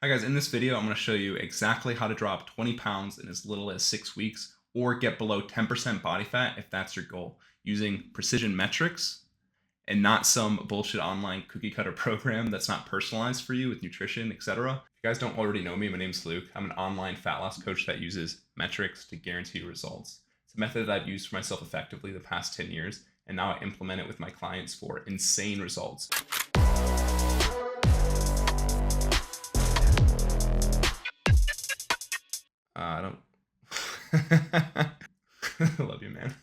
Hi guys, in this video, I'm going to show you exactly how to drop 20 pounds in as little as 6 weeks or get below 10% body fat if that's your goal, using precision metrics and not some bullshit online cookie cutter program that's not personalized for you with nutrition, etc. If you guys don't already know me, my name's Luke. I'm an online fat loss coach that uses metrics to guarantee results. It's a method that I've used for myself effectively the past 10 years, and now I implement it with my clients for insane results. I don't. I love you, man.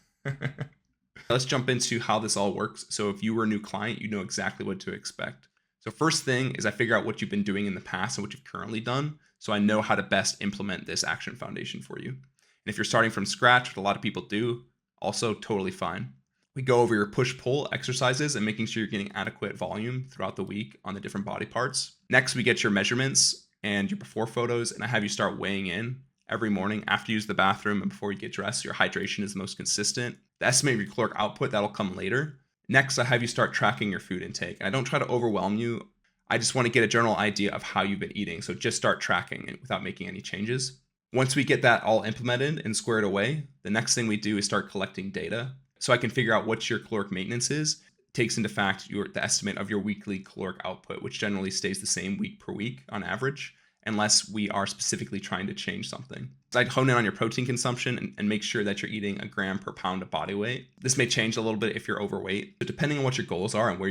Let's jump into how this all works. So if you were a new client, you know exactly what to expect. So first thing is I figure out what you've been doing in the past and what you've currently done, so I know how to best implement this action foundation for you. And if you're starting from scratch, what a lot of people do, also totally fine. We go over your push-pull exercises and making sure you're getting adequate volume throughout the week on the different body parts. Next, we get your measurements and your before photos, and I have you start weighing in every morning after you use the bathroom and before you get dressed. Your hydration is the most consistent. The estimate of your caloric output, that'll come later. Next, I have you start tracking your food intake. And I don't try to overwhelm you. I just want to get a general idea of how you've been eating. So just start tracking it without making any changes. Once we get that all implemented and squared away, the next thing we do is start collecting data so I can figure out what your caloric maintenance is. It takes into fact the estimate of your weekly caloric output, which generally stays the same week per week on average, unless we are specifically trying to change something. So I'd hone in on your protein consumption and make sure that you're eating a gram per pound of body weight. This may change a little bit if you're overweight, but depending on what your goals are and where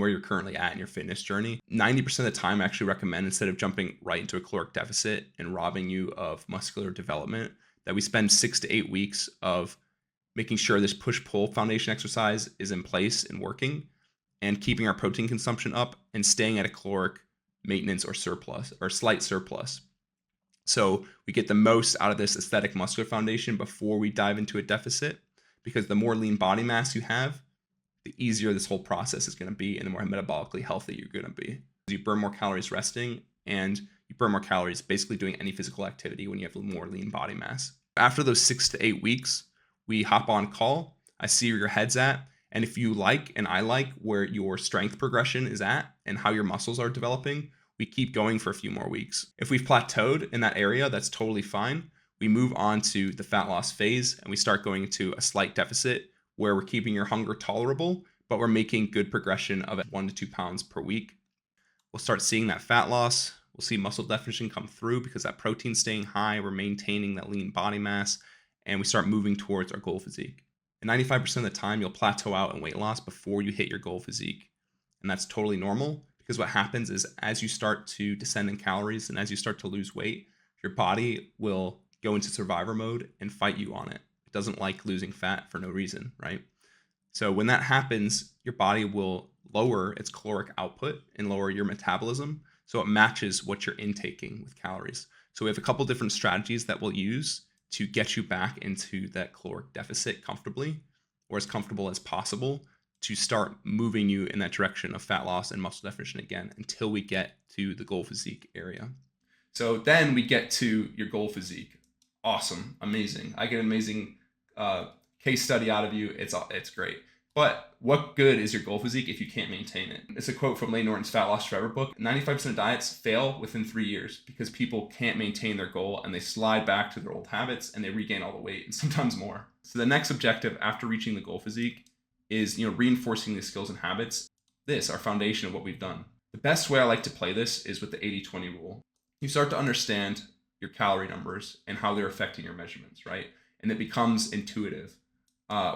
you're currently at in your fitness journey, 90% of the time I actually recommend, instead of jumping right into a caloric deficit and robbing you of muscular development, that we spend 6 to 8 weeks of making sure this push-pull foundation exercise is in place and working, and keeping our protein consumption up and staying at a caloric maintenance or surplus or slight surplus. So we get the most out of this aesthetic muscular foundation before we dive into a deficit, because the more lean body mass you have, the easier this whole process is going to be and the more metabolically healthy you're going to be. You burn more calories resting and you burn more calories basically doing any physical activity when you have more lean body mass. After those 6 to 8 weeks, we hop on call. I see where your head's at. And if you like, and I like where your strength progression is at and how your muscles are developing, we keep going for a few more weeks. If we've plateaued in that area, that's totally fine. We move on to the fat loss phase and we start going into a slight deficit where we're keeping your hunger tolerable, but we're making good progression of 1 to 2 pounds per week. We'll start seeing that fat loss. We'll see muscle definition come through because that protein's staying high. We're maintaining that lean body mass, and we start moving towards our goal physique. And 95% of the time, you'll plateau out in weight loss before you hit your goal physique. And that's totally normal, because what happens is as you start to descend in calories and as you start to lose weight, your body will go into survivor mode and fight you on it. It doesn't like losing fat for no reason, right? So when that happens, your body will lower its caloric output and lower your metabolism so it matches what you're intaking with calories. So we have a couple different strategies that we'll use to get you back into that caloric deficit comfortably, or as comfortable as possible, to start moving you in that direction of fat loss and muscle definition again until we get to the goal physique area. So then we get to your goal physique. Awesome, amazing. I get an amazing case study out of you. It's great. But what good is your goal physique if you can't maintain it? It's a quote from Layne Norton's Fat Loss Forever book. 95% of diets fail within 3 years because people can't maintain their goal and they slide back to their old habits and they regain all the weight and sometimes more. So the next objective after reaching the goal physique is, reinforcing these skills and habits. This, our foundation of what we've done. The best way I like to play this is with the 80-20 rule. You start to understand your calorie numbers and how they're affecting your measurements, right? And it becomes intuitive.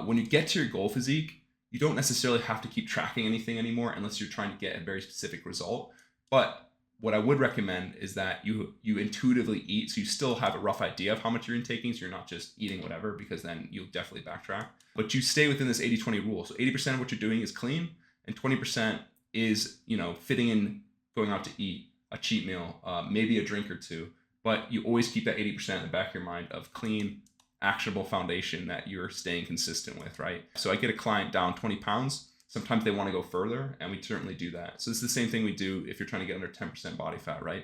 When you get to your goal physique, you don't necessarily have to keep tracking anything anymore unless you're trying to get a very specific result. But what I would recommend is that you intuitively eat, so you still have a rough idea of how much you're intaking, so you're not just eating whatever, because then you'll definitely backtrack. But you stay within this 80-20 rule. So 80% of what you're doing is clean, and 20% is, fitting in, going out to eat, a cheat meal, maybe a drink or two. But you always keep that 80% in the back of your mind of clean, actionable foundation that you're staying consistent with, right? So I get a client down 20 pounds. Sometimes they want to go further, and we certainly do that. So it's the same thing we do if you're trying to get under 10% body fat, right?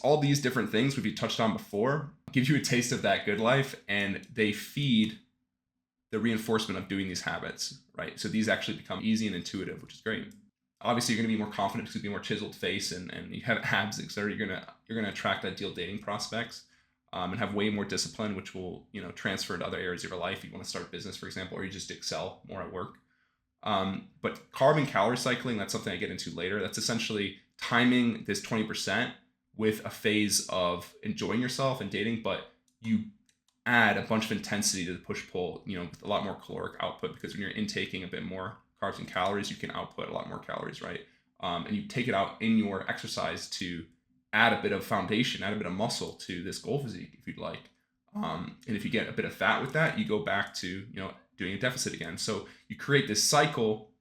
All these different things we've touched on before give you a taste of that good life, and they feed the reinforcement of doing these habits, right? So these actually become easy and intuitive, which is great. Obviously, you're going to be more confident because you have a more chiseled face and you have abs, etc. You're gonna attract ideal dating prospects, and have way more discipline, which will transfer to other areas of your life. You want to start a business, for example, or you just excel more at work. But carb and calorie cycling, that's something I get into later. That's essentially timing this 20% with a phase of enjoying yourself and dating, but you add a bunch of intensity to the push pull, with a lot more caloric output, because when you're intaking a bit more carbs and calories, you can output a lot more calories, right? And you take it out in your exercise to add a bit of foundation, add a bit of muscle to this goal physique if you'd like. And if you get a bit of fat with that, you go back to, doing a deficit again. So you create this cycle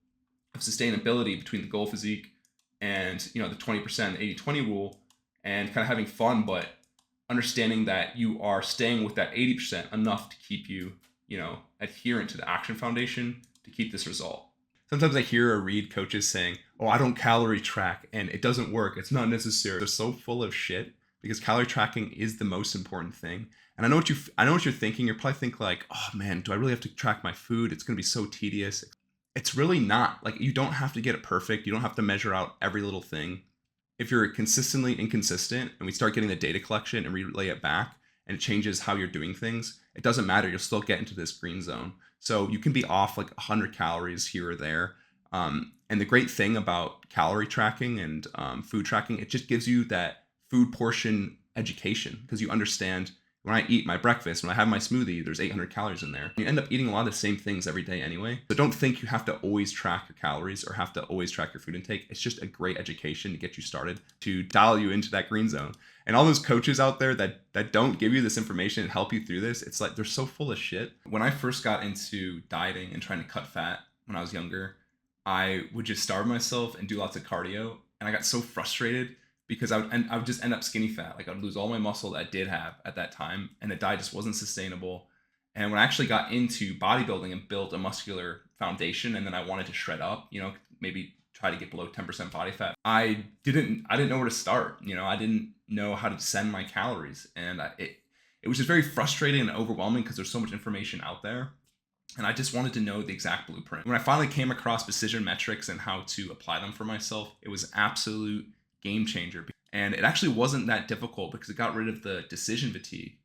of sustainability between the goal physique and, the 20%, 80-20 rule, and kind of having fun, but understanding that you are staying with that 80% enough to keep you, adherent to the action foundation to keep this result. Sometimes I hear or read coaches saying, "Oh, I don't calorie track and it doesn't work. It's not necessary." They're so full of shit, because calorie tracking is the most important thing. And I know what you're thinking. You're probably thinking like, "Oh man, do I really have to track my food? It's going to be so tedious." It's really not. Like, you don't have to get it perfect. You don't have to measure out every little thing. If you're consistently inconsistent and we start getting the data collection and relay it back, and it changes how you're doing things, it doesn't matter. You'll still get into this green zone. So you can be off like 100 calories here or there. And the great thing about calorie tracking and food tracking, it just gives you that food portion education, because you understand, when I eat my breakfast, when I have my smoothie, there's 800 calories in there. You end up eating a lot of the same things every day anyway. So don't think you have to always track your calories or have to always track your food intake. It's just a great education to get you started, to dial you into that green zone. And all those coaches out there that don't give you this information and help you through this, it's like they're so full of shit. When I first got into dieting and trying to cut fat when I was younger, I would just starve myself and do lots of cardio. And I got so frustrated because I would just end up skinny fat. Like, I'd lose all my muscle that I did have at that time, and the diet just wasn't sustainable. And when I actually got into bodybuilding and built a muscular foundation, and then I wanted to shred up, maybe try to get below 10% body fat, I didn't know where to start. I didn't know how to send my calories, and it was just very frustrating and overwhelming because there's so much information out there. And I just wanted to know the exact blueprint. When I finally came across precision metrics and how to apply them for myself, it was absolute game changer. And it actually wasn't that difficult because it got rid of the decision fatigue,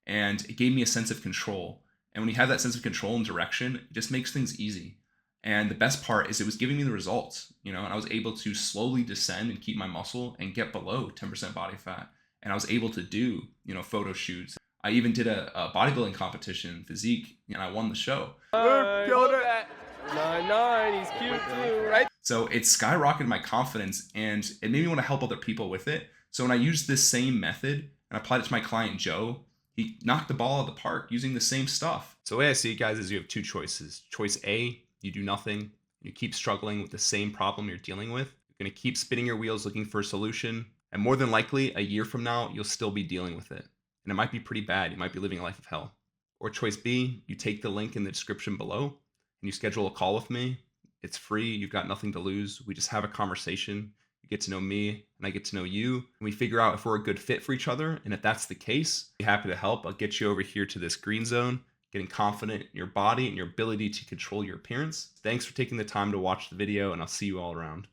and it gave me a sense of control. And when you have that sense of control and direction, it just makes things easy. And the best part is it was giving me the results, and I was able to slowly descend and keep my muscle and get below 10% body fat. And I was able to do, photo shoots. I even did a bodybuilding competition, physique, and I won the show. Killed it. 9'9", he's cute too, right? So it skyrocketed my confidence, and it made me want to help other people with it. So when I used this same method and applied it to my client Joe, he knocked the ball out of the park using the same stuff. So the way I see it, guys, is you have two choices. Choice A, you do nothing. You keep struggling with the same problem you're dealing with. You're going to keep spinning your wheels looking for a solution. And more than likely, a year from now, you'll still be dealing with it. And it might be pretty bad. You might be living a life of hell. Or choice B, you take the link in the description below and you schedule a call with me. It's free. You've got nothing to lose. We just have a conversation. You get to know me and I get to know you. And we figure out if we're a good fit for each other. And if that's the case, I'll be happy to help. I'll get you over here to this green zone, getting confident in your body and your ability to control your appearance. Thanks for taking the time to watch the video, and I'll see you all around.